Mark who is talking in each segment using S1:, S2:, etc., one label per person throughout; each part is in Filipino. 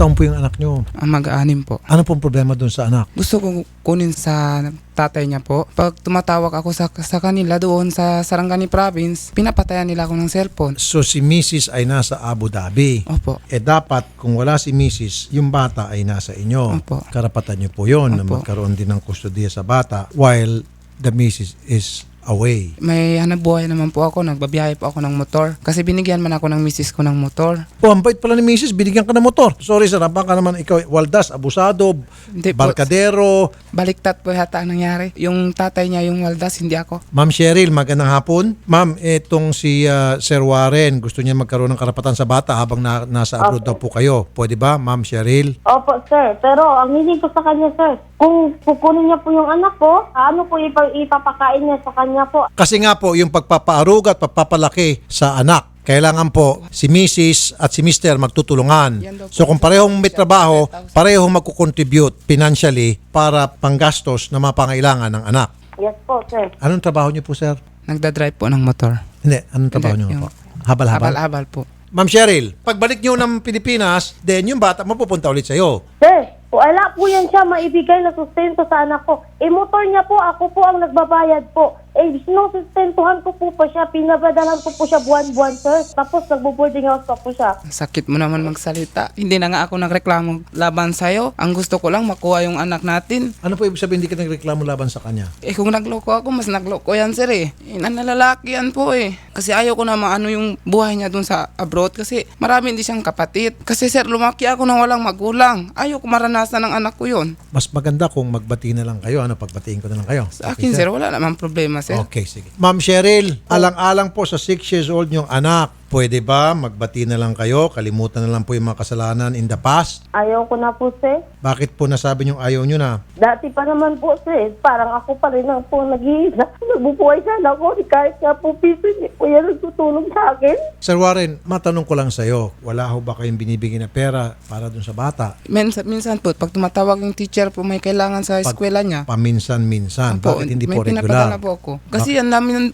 S1: taon po yung anak nyo?
S2: Mag-aanim po.
S1: Ano pong problema doon sa anak?
S2: Gusto ko kunin sa tatay niya po. Pag tumatawag ako sa kanila doon sa Sarangani Province, pinapatayan nila ako ng cellphone.
S1: So si Mrs. ay nasa Abu Dhabi.
S2: Opo.
S1: Dapat kung wala si Mrs., yung bata ay nasa inyo.
S2: Opo.
S1: Karapatan nyo po yun na
S2: Opo.
S1: magkaroon din ng kustodiya sa bata while the Mrs. is away.
S2: May hanap buhay naman po ako. Nagbabiyahe po ako ng motor. Kasi binigyan man ako ng misis ko ng motor.
S1: Ang bait pala ni Mrs. Binigyan ka ng motor. Sorry sir, baka naman ikaw waldas, abusado,
S2: Hindi po.
S1: barkadero.
S2: Baliktad po yata ang nangyari. Yung tatay niya, yung waldas, hindi ako.
S1: Ma'am Cheryl, magandang hapon. Ma'am, itong si Sir Warren, gusto niya magkaroon ng karapatan sa bata habang nasa abroad daw po kayo. Pwede ba, Ma'am Cheryl?
S3: Opo, sir. Pero ang hindi ko sa kanya, sir, kung kukunin niya po yung anak ko, ano po ipapakain niya sa kanya po?
S1: Kasi nga po, yung pagpapaaruga at pagpapalaki sa anak, kailangan po si Mrs. at si Mr. magtutulungan. So kung parehong may trabaho, parehong magkukontribute financially para panggastos na mga pangailangan ng anak.
S3: Yes po, sir.
S1: Anong trabaho niyo po, sir?
S2: Nagdadrive po ng motor.
S1: Hindi, anong trabaho
S2: Hindi,
S1: niyo
S2: yung
S1: po? Habal-habal?
S2: Habal-habal po.
S1: Ma'am Cheryl, pagbalik niyo ng Pilipinas, then yung bata mapupunta ulit sa'yo.
S3: Sir, wala po yan siya maibigay na sustento sa anak ko. Motor niya po, ako po ang nagbabayad po. Sinusustentuhan ko po pa siya, pinabadalan ko po siya buwan-buwan, sir. Tapos nagbo-boarding house pa po siya.
S2: Sakit mo naman magsalita. Hindi na nga ako nagreklamo laban sa'yo. Ang gusto ko lang makuha yung anak natin.
S1: Ano po ibig sabihin hindi ka nagreklamo laban sa kanya?
S2: Kung nagloko ako, mas nagloko yan, sir eh. Nalalaki yan po eh. Kasi ayaw ko na maano yung buhay niya dun sa abroad kasi marami hindi siyang kapatid. Kasi sir, lumaki ako nang walang magulang. Ayaw ko maranasan ng anak ko yun.
S1: Mas maganda kung magbati na lang kayo. Ano, pagbatiin ko na lang kayo.
S2: Sa akin, sir, wala namang problema, sir.
S1: Okay, sige. Ma'am Cheryl, alang-alang po sa 6 years old yung anak. Pwede ba magbati na lang kayo? Kalimutan na lang po yung mga kasalanan in the past?
S3: Ayaw ko na po, sir.
S1: Bakit po nasabi niyong ayaw niyo na?
S3: Dati pa naman po, sir. Parang ako pa rin ang po nag-iisa. Nagbubuhay sana ako. Kahit nga po piso, hindi po yan nagtutulong sa akin.
S1: Sir Warren, matanong ko lang sa'yo, wala ho ba kayong binibigyan na pera para dun sa bata?
S2: Minsan po, pag tumatawag yung teacher po, may kailangan sa eskwela niya.
S1: Paminsan-minsan.
S2: Opo,
S1: Bakit hindi
S2: may
S1: po
S2: pinapadala
S1: regular?
S2: po ako. Kasi yan namin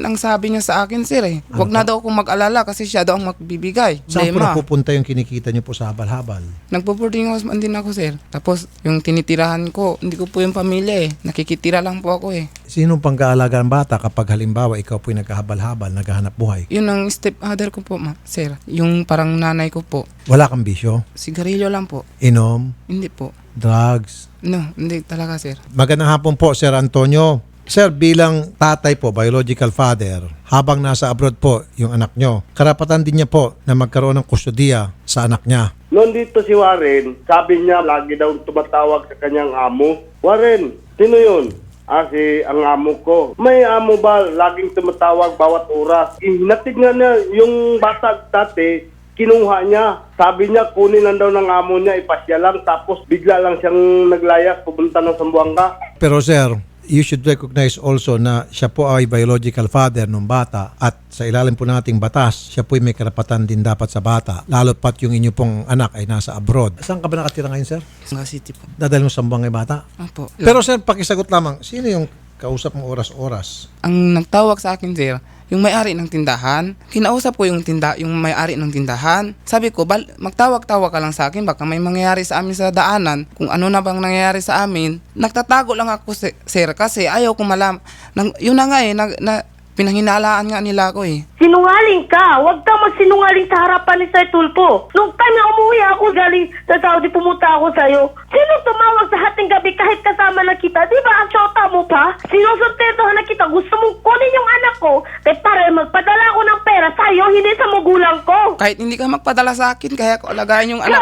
S2: ang sabi niya sa akin, sir eh. Huwag na daw akong mag-alala kasi siya daw ang magbibigay.
S1: Saan po
S2: Lema.
S1: napupunta yung kinikita niyo po sa habal-habal?
S2: Nagpo-boarding house man din ako, sir. Tapos yung tinitirahan ko, hindi ko po yung pamilya eh. Nakikitira lang po ako eh.
S1: Sinong pang-aalaga ng bata kapag halimbawa ikaw po yung nagkahabal-habal, naghahanap buhay?
S2: Yun ang stepfather ko po, sir. Yung parang nanay ko po.
S1: Wala kang bisyo?
S2: Sigarilyo lang po.
S1: Inom?
S2: Hindi po.
S1: Drugs?
S2: No, hindi talaga, sir.
S1: Magandang hapon po, Sir Antonio. Sir, bilang tatay po, biological father, habang nasa abroad po yung anak nyo, karapatan din niya po na magkaroon ng kustodiya sa anak niya.
S4: Noon dito si Warren, sabi niya lagi daw tumatawag sa kanyang amo. Warren, sino yun? Si ang amo ko. May amo ba laging tumatawag bawat oras? Hinatid nga niya yung bata dati, kinuha niya. Sabi niya kunin lang daw ng amo niya, ipasya lang. Tapos bigla lang siyang naglayas, pupunta ng Zamboanga.
S1: Pero sir, you should recognize also na siya po ay biological father ng bata at sa ilalim po nating batas, siya po ay may karapatan din dapat sa bata. Lalo pat yung inyo pong anak ay nasa abroad. Saan ka ba nakatira ngayon, sir?
S2: Nga city po.
S1: Dadalhin mo sa Zamboanga yung bata?
S2: Opo.
S1: Pero sir, pakisagot lamang, sino yung kausap mo oras-oras?
S2: Ang nagtawag sa akin, sir, yung may-ari ng tindahan. Kinausap ko yung may-ari ng tindahan. Sabi ko, magtawag-tawag ka lang sa akin, baka may mangyayari sa amin sa daanan. Kung ano na bang nangyayari sa amin, nagtatago lang ako, sir, kasi ayaw ko yun na nga eh, pinanghinalaan nga nila ako eh.
S3: Sinungaling ka! Huwag kang magsinungaling sa harapan ni Sir Tulfo. Nung time na umuwi ako galing sa Saudi, pumunta ako sa'yo. Sino tumawag sa hating gabi kahit kasama na kita? Di ba ang syota mo pa? Sinusuntentohan na kita. Gusto mong kunin yung anak ko kaya para magpadala ako ng pera sa'yo, hindi sa magulang ko.
S2: Kahit hindi ka magpadala sa akin, kaya ko alagayan yung anak.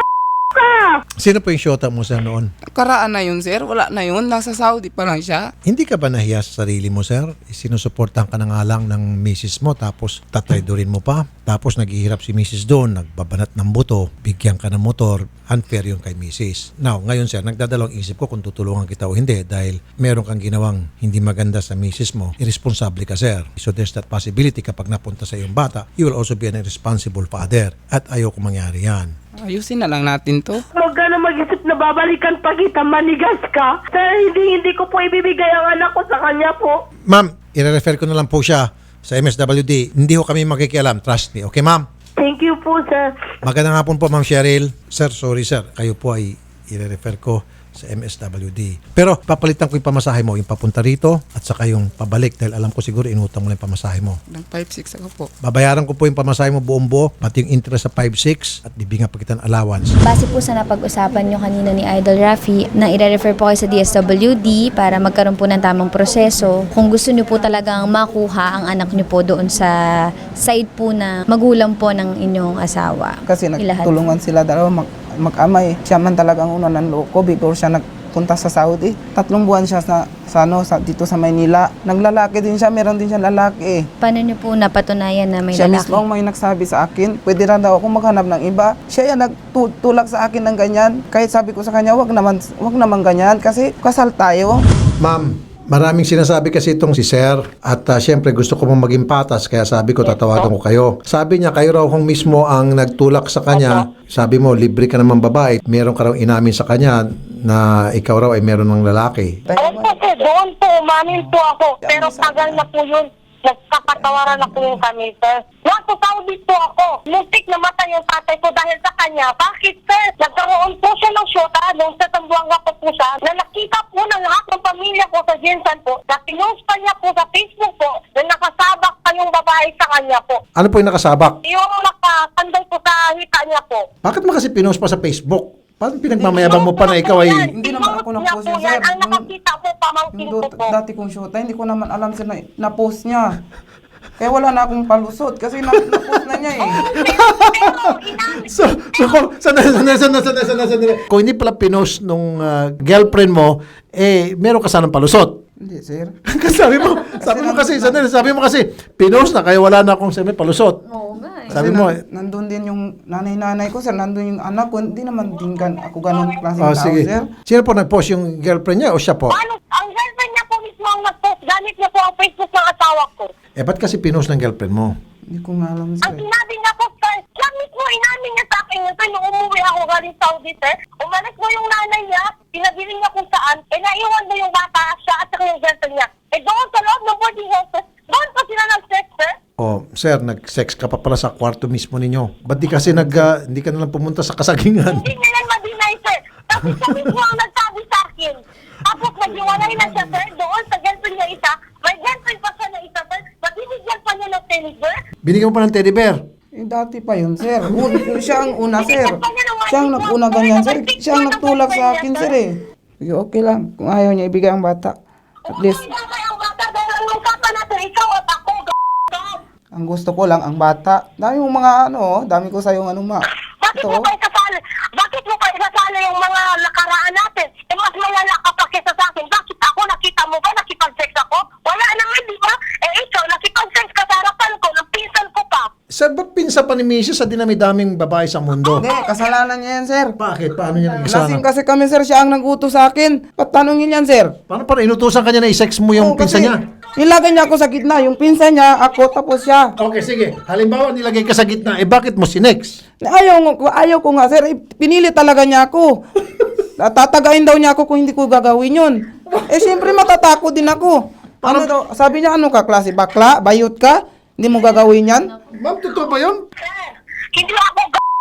S3: Ka!
S1: Sino po yung shota mo sir noon?
S2: Karaan na yun, sir. Wala na yun. Nasa Saudi pa lang siya.
S1: Hindi ka ba nahiya sa sarili mo, sir? Sinusuportahan ka na nga lang ng misis mo tapos tatraydorin mo pa. Tapos naghihirap si misis doon, nagbabanat ng buto, bigyan ka ng motor. Unfair yun kay misis. Now, ngayon sir, nagdadalawang isip ko kung tutulungan kita o hindi dahil meron kang ginawang hindi maganda sa misis mo. Irresponsible ka, sir. So there's that possibility kapag napunta sa iyong bata, you will also be an irresponsible father. At ayoko mangyari yan.
S2: Ayusin na lang natin to.
S3: Huwag ka na mag-isip na babalikan pa kita, manigas ka. Sir, hindi ko po ibibigay ang anak ko sa kanya po.
S1: Ma'am, i-refer ko na lang po siya sa MSWD. Hindi ho kami makikialam. Trust me. Okay, ma'am?
S3: Thank you po, sir.
S1: Magandang hapon po, Ma'am Cheryl. Sir, sorry sir. Kayo po ay i-refer ko sa MSWD. Pero papalitan ko yung pamasahe mo, yung papunta rito at saka yung pabalik dahil alam ko siguro inutang mo na yung pamasahe mo.
S2: Ng 5-6 ako po.
S1: Babayaran ko po yung pamasahe mo buong buo, pati yung interest sa 5-6 at bibigyan pa kita ng allowance.
S5: Base po sa napag-usapan nyo kanina ni Idol Rafi, na i-refer po kayo sa DSWD para magkaroon po ng tamang proseso. Kung gusto nyo po talagang makuha ang anak nyo po doon sa side po na magulang po ng inyong asawa.
S6: Kasi
S5: Ilahat.
S6: nagtulungan sila dalawa mag-amay. Siya man talagang una ng loob ko before siya nagpunta sa Saudi. 3 buwan siya dito sa Maynila. Naglalaki din siya, meron din siya lalaki.
S5: Paano nyo po napatunayan na may
S6: Siya
S5: lalaki?
S6: mismo ang may nagsabi sa akin, pwede rin daw ako maghanap ng iba. Siya yan nagtulak sa akin ng ganyan. Kahit sabi ko sa kanya, wag naman ganyan kasi kasal tayo.
S1: Ma'am, maraming sinasabi kasi itong si Sir at siyempre gusto ko mong maging patas kaya sabi ko tatawagan ko kayo. Sabi niya kayo raw kung mismo ang nagtulak sa kanya. Sabi mo libre ka naman babae. Meron ka raw inamin sa kanya na ikaw raw ay meron ng lalaki.
S3: Opo, sir. Doon po, umamin po ako. Pero tagal na po yun. Nagkakatawaran na po yung kami, sir. Nasa Saudi po ako. Muntik na matay yung tatay ko dahil sa kanya. Bakit, sir? Nagkaroon po siya ng syota nung sa Tambuanga po siya na nakita po ng lahat ng pamilya ko sa Jinsan po na pinost pa niya po sa Facebook po na nakasabak pa yung babae sa kanya po.
S1: Ano po yung nakasabak?
S3: Yung nakatanday po sa hita niya po.
S1: Bakit mo kasi pinost pa sa Facebook? Paano pinagmamayabang mo pa na ikaw ay...
S6: Hindi naman ako
S3: Pinost
S6: nag-post
S3: niya
S6: yan,
S3: po
S6: sir.
S3: yan. Ang nakakita po, pamangkin
S6: Yung
S3: ko po.
S6: dati kong shoota, hindi ko naman alam sir na post niya. Kaya wala na akong palusot kasi na-post na niya eh.
S3: Pero, inamin.
S1: So sandali. Kung hindi pala pinost nung girlfriend mo, meron ka sanang palusot.
S6: Hindi sir.
S1: sabi mo kasi, pinost na kaya wala na akong palusot.
S5: Oo nga eh.
S1: Sabi mo,
S6: nandun din yung nanay-nanay ko sir, nandun yung anak ko, hindi naman din ako ganun klaseng
S1: oh,
S6: tao
S1: sige.
S6: sir.
S1: Sino po nag-post, yung girlfriend niya o siya po?
S3: Ano, ang girlfriend niya po mismo ang nag-post. Gamit niya po ang Facebook ng asawa ko.
S1: Ba't kasi pinost ng girlfriend mo?
S6: Hindi ko nga alam
S3: Ang
S6: sir.
S3: sinabi niya po, sir, siya mismo inamin niya sa akin yun, sir, nung umuwi ako galing Saudi, sir. Umalis mo yung nanay niya, pinabili niya kung saan, naiwan mo yung bata, siya at saka yung girlfriend niya. Doon sa loob ng boarding house, sir, doon pa sila nag-sex, sir.
S1: Oh, sir, nag-sex ka pa pala sa kwarto mismo ninyo. Ba't di kasi hindi ka nalang pumunta sa kasagingan?
S3: Hindi niya yan ma-deny, sir. Kasi siya mismo ang nagsabi sa akin. Tapos naghiwalay na siya, sir, doon sa girlfriend niya isa. May girlfriend pa siya na isa, sir. Magbibigyan pa niya ng tennis, sir.
S1: Binigyan mo pa ng teddy bear.
S6: Dati pa yun sir. Siya ang una sir. Siya ang nag-una ganyan sir. Siya ang nagtulak sa akin sir eh. Sige, okay lang. Kung ayaw niya ibigay ang bata. At least,
S3: Ang bata dahil ang usapan natin, ikaw at ako,
S6: ang gusto ko lang ang bata. Dami yung mga dami ko sa'yo ma.
S3: Bakit mo pa isasali? Bakit mo pa isasali yung mga nakaraan natin? Mas malala ka pa kesa sa akin. Bakit ako? Nakita mo ba? Nakipag-sex ako? Wala naman, di ba? Ikaw, nakipag-sex ka sa harapan ko. Ng pinsan ko pa.
S1: Sir, ba't pinsa pa ni Mrs. sa dinami-daming babae sa mundo?
S6: Hindi, kasalanan niya yan sir.
S1: Bakit? Paano niya
S6: Lasing
S1: nagkasalanan?
S6: kasi kami sir. Siya ang nag-utos sa akin. Ba't tanongin yan sir?
S1: Paano para inutusan ka niya na i-sex mo yung
S6: Oo,
S1: pinsa
S6: kasi
S1: niya?
S6: Nilagay niya ako sa gitna. Yung pinsan niya, ako, tapos siya.
S1: Okay, sige. Halimbawa, nilagay ka sa gitna. Bakit mo sinex?
S6: Ayaw ko nga sir. Pinili talaga niya ako. Tatagain daw niya ako kung hindi ko gagawin yun. Siyempre matatakot din ako. Ano daw, sabi niya, ano ka, klase bakla? Bayot ka? Hindi mo gagawin yan?
S1: Ma'am, totoo ba yun?
S3: Sir, hindi ako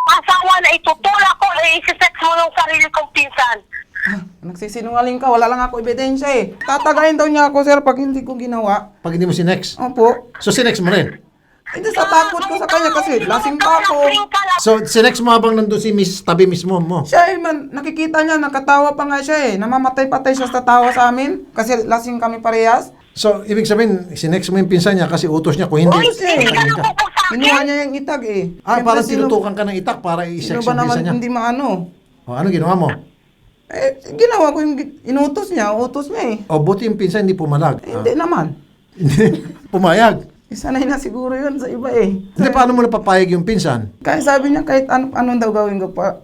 S3: asawa na itutula ko i-sex mo yung sarili kong pinsan.
S6: Nagsisinungaling ka, wala lang ako ebidensya eh. Tatagayin daw niya ako sir pag hindi ko ginawa.
S1: Pag hindi mo sinex?
S6: Opo.
S1: So, sinex mo rin?
S6: Hindi sa takot ko sa kanya kasi lasing pa ako.
S1: So, sinex mo habang nandun si Miss tabi mismo mo?
S6: Siya man, nakikita niya, nakatawa pa nga siya eh. Namamatay-patay siya sa tawa sa amin kasi lasing kami parehas.
S1: So, ibig sabihin, sinex mo yung pinsan niya kasi utos niya kung hindi.
S6: Kasi kinuha niya yung itag eh.
S1: Parang
S6: Siyempre,
S1: tinutukan ka ng itak para
S6: sino
S1: i-sex
S6: ba
S1: yung
S6: naman
S1: pinsan niya.
S6: hindi maano?
S1: O, ano ginawa mo?
S6: Ginawa ko yung inutos niya, utos niya eh.
S1: O, buti yung pinsan hindi pumalag.
S6: Hindi naman.
S1: Hindi. Pumayag.
S6: Sanay na siguro yun sa iba eh.
S1: Hindi, paano mo napapayag yung pinsan?
S6: Kahit sabi niya kahit anong daw gawin ko pa,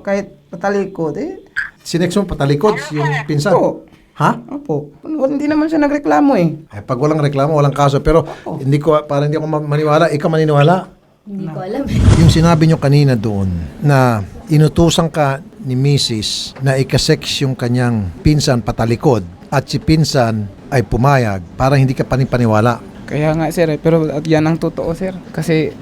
S6: kahit patalikod eh.
S1: Sinex mo patalikod yung pinsan?
S6: Oo.
S1: Ha?
S6: Opo. Hindi naman siya nagreklamo eh.
S1: Pag walang reklamo, walang kaso. Pero hindi ko ako maniwala. Ikaw maniniwala?
S5: Hindi ko alam.
S1: Yung sinabi nyo kanina doon na inutusan ka ni Mrs. na ikasex yung kanyang pinsan patalikod at si pinsan ay pumayag, parang hindi ka panipaniwala.
S2: Kaya nga sir, pero yan ang totoo sir. Kasi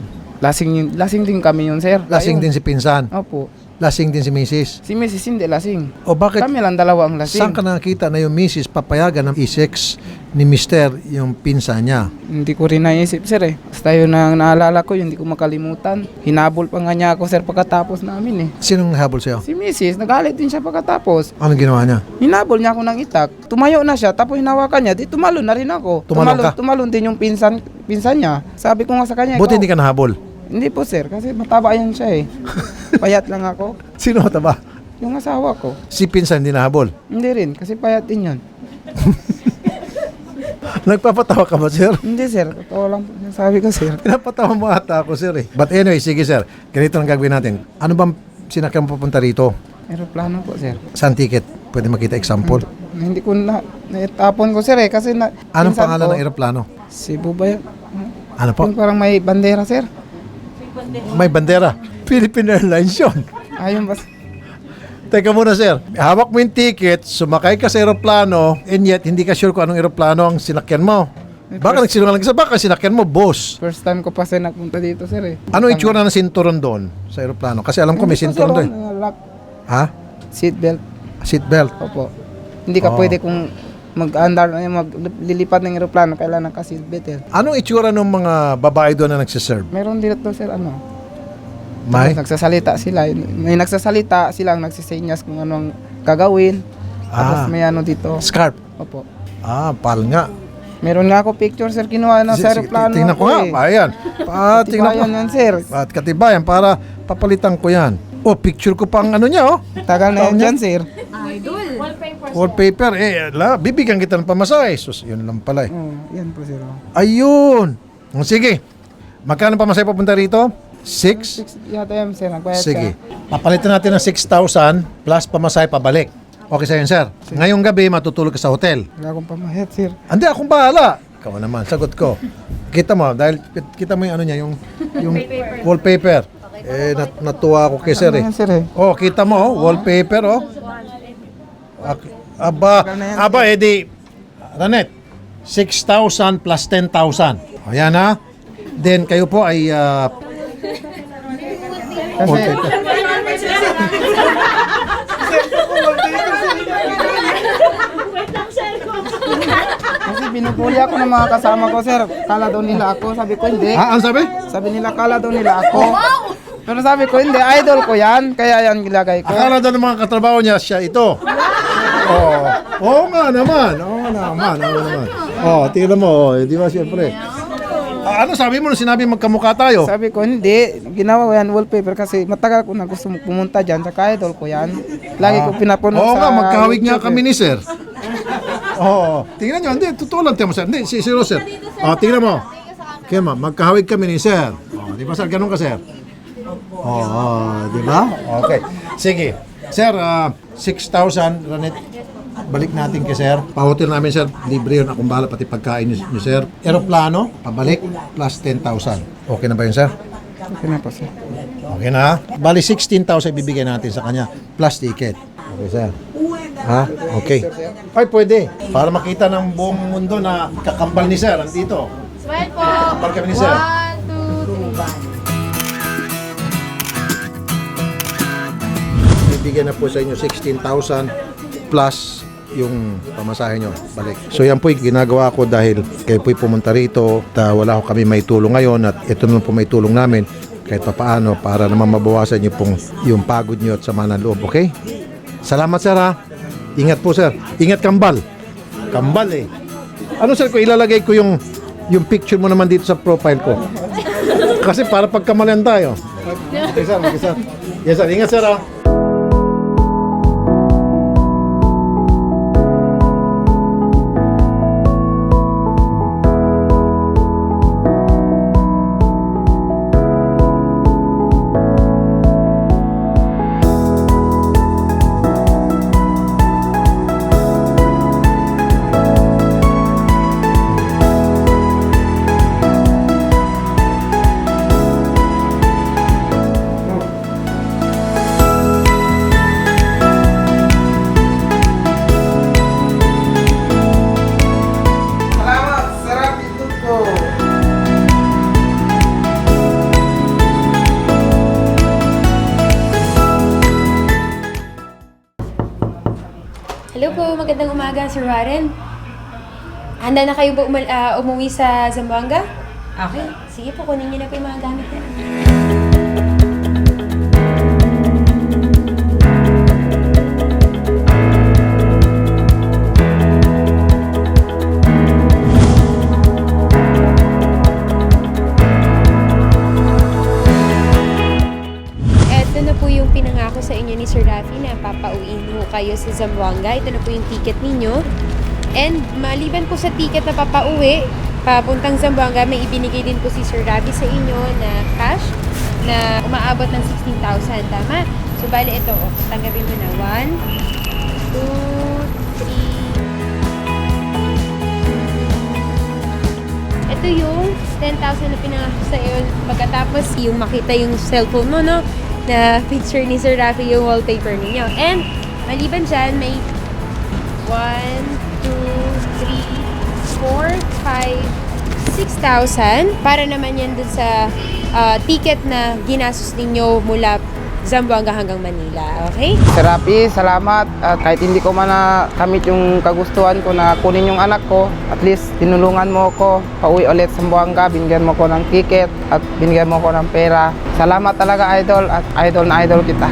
S2: Lasing din kami yun, sir.
S1: Lasing din
S2: Ayun.
S1: si pinsan.
S2: Opo.
S1: Lasing din si Mrs.
S2: Si Mrs. hindi lasing.
S1: O bakit?
S2: Kami lang dalawa ang lasing.
S1: Saan ka nakakita na yung Mrs. papayagan ng i-sex ni Mr. yung pinsan niya?
S2: Hindi ko rin naisip, sir eh. Basta yun ang naalala ko, yun, hindi ko makalimutan. Hinabol pa nga niya ako, sir, pagkatapos namin eh.
S1: Sinong habol sa'yo?
S2: Si Mrs. nagalit din siya pagkatapos.
S1: Anong ginawa niya?
S2: Hinabol niya ako ng itak. Tumayo na siya, tapos hinawakan niya. Di tumalon na rin ako.
S1: Tumalon ka?
S2: Tumalon din yung pinsan niya. Sabi ko nga sa kanya,
S1: Buti
S2: ikaw-
S1: hindi ka nahabol.
S2: Hindi po, sir, kasi mataba yan siya eh. Payat lang ako.
S1: Sino mataba?
S2: Yung asawa ko.
S1: Si pinsan hindi nahabol.
S2: Hindi rin, kasi payat din yun.
S1: Nagpapatawa ka ba, sir?
S2: Hindi, sir. Totoo lang po yung sabi ko, sir.
S1: Pinapatawa mo ata ako, sir eh. But anyway, sige sir. Ganito ang gagawin natin. Ano bang sinakyan mo papunta rito?
S2: Aeroplano po, sir.
S1: Saan ticket? Pwede makita example.
S2: Hindi ko naitapon ko, sir eh. Kasi
S1: Anong
S2: minsan
S1: pangalan
S2: po,
S1: ng aeroplano?
S2: Cebu ba yun?
S1: Ano po?
S2: Yung parang may bandera, sir.
S1: May bandera. Philippine Airlines yun.
S2: Ayun ba?
S1: Teka muna sir, hawak mo yung ticket, sumakay ka sa aeroplano, and yet hindi ka sure kung anong aeroplano ang sinakyan mo. Baka nagsinungaling ka, baka sinakyan mo, boss.
S2: First time ko pa sir nagpunta dito, sir eh.
S1: Anong itsura ng sinturon doon sa aeroplano? Kasi alam ko may sinturon doon.
S2: Lock,
S1: Ha?
S2: seatbelt.
S1: Seatbelt.
S2: Opo. Hindi ka
S1: Oh.
S2: pwede kung maglilipat ng aeroplano, kailangan ka seatbelt eh.
S1: Anong itsura ng mga babae doon na nagsiserve?
S2: Meron dito, sir, ano?
S1: May?
S2: Tapos nagsasalita sila. May nagsasalita, sila ang nagsisinyas kung ano ang gagawin. Tapos may ano dito.
S1: Scarf.
S2: Opo.
S1: Pal nga.
S2: Meron nga ako picture, sir, kinuha na sa aeroplano.
S1: Tingnan ko
S2: ako,
S1: nga.
S2: eh.
S1: Ayan. Tingnan ko.
S2: Tibayan yan, sir.
S1: At katibayan para papalitan ko yan. Oh, picture ko pa ang ano niya, oh.
S2: Tagal na yan dyan, sir.
S1: Wallpaper. Bibigyan kita ng pamasahe. Sus, yun lang pala eh.
S2: Oh, yan po, sir.
S1: Ayun. Sige. Magkano pamasahe papunta rito? 6?
S2: 6 yata yan, sir. Nagbayad
S1: Sige.
S2: ka.
S1: Papalitan natin ng 6,000 plus pamasahe pabalik. Okay sa sir. Ngayong gabi matutulog ka sa hotel.
S2: Wala akong pamahit, sir.
S1: Hindi, akong bahala. Ikaw naman, sagot ko. Kita mo, dahil kita mo yung ano niya, yung wallpaper. Natuwa ako kay sir eh.
S2: Ano yan, sir eh?
S1: Oh, kita mo, wallpaper, oh. Aba, edi, Ranet, 6,000 plus 10,000. Ayan ha. Then, kayo po ay, wallpaper.
S2: Kasi binubuli ako ng mga kasama ko, sir. Kala daw nila ako. Sabi ko, hindi.
S1: Ano sabi?
S2: Sabi nila, kala daw nila ako. Pero sabi ko, hindi. Idol ko yan. Kaya yan gilagay ko.
S1: Akala daw ng mga katrabaho niya, siya ito. Oo nga naman. Tingnan mo, di ba siyempre. Ano sabi mo nung sinabi magkamukha tayo?
S2: Sabi ko, hindi. Ginawa ko yan wallpaper kasi matagal ko na gusto pumunta dyan. Saka idol ko yan. Lagi ko pinapuno
S1: Oo
S2: sa
S1: nga, magkahawig nga
S2: YouTube,
S1: kami ni sir. Oo. Tingnan nyo, hindi, totoo lang, tingnan mo sir. Hindi, si sir. Tingnan mo. Kaya magkahawig kami ni sir. Di ba sir, ganun ka sir? Di ba? Okay. Sige. Sir, 6,000, Ranet. Balik natin kay sir. Pa-hotel namin sir, libre yun. Akong bahala pati pagkain nyo sir. Aeroplano, pabalik, plus 10,000. Okay na ba yun sir?
S2: Okay na po, sir.
S1: Okay na. Bali 16,000 ibibigay natin sa kanya plus ticket. Okay, sir. Ha? Okay. Ay, pwede. Para makita ng buong mundo na kakambal ni sir andito.
S7: Smile po.
S1: Kakambal kami ni sir.
S7: 1, 2, 3.
S1: Bibigyan na po sa inyo 16,000 plus yung pamasahe nyo balik. So yan po'y ginagawa ko dahil kayo po'y pumunta rito at wala ko kami may tulong ngayon at ito naman po may tulong namin kahit papaano para naman mabawasan nyo pong yung pagod nyo at sama ng loob, okay? Salamat sir ha. Ingat po sir. Ingat kambal. Kambal eh. Ano sir, kung ilalagay ko yung picture mo naman dito sa profile ko. Kasi para pagkamalian tayo. Okay sir, okay sir. Yes sir, ingat sir ha.
S8: magandang umaga, Sir Warren. Handa na kayo ba umuwi sa Zamboanga? Okay. Sige po, kunin niyo na po yung mga gamit na. Ito na po yung pinangako sa inyo ni Sir Rafi na papauwiin ho kayo sa Zamboanga. Ito na po yung ticket ninyo. And maliban po sa ticket na papauwi, papuntang Zamboanga, may ibinigay din po si Sir Rafi sa inyo na cash na umaabot ng 16,000. Tama? So, bali ito. Tanggapin mo na. 1, 2, 3. Ito yung 10,000 na pinangako sa iyo. Pagkatapos, yung makita yung cellphone mo, no? Na picture ni Sir Rafi yung wallpaper ninyo. And maliban dyan, may 1, 2, 3, 4, 5, 6,000 para naman yan dun sa ticket na ginastos ninyo mula Zamboanga hanggang Manila. Okay?
S6: Sir Rafi, salamat. At kahit hindi ko man nakamit yung kagustuhan ko na kunin yung anak ko, at least tinulungan mo ko pauwi ulit sa Zamboanga, binigyan mo ko ng ticket at binigyan mo ko ng pera. Salamat talaga, idol, at idol na idol kita.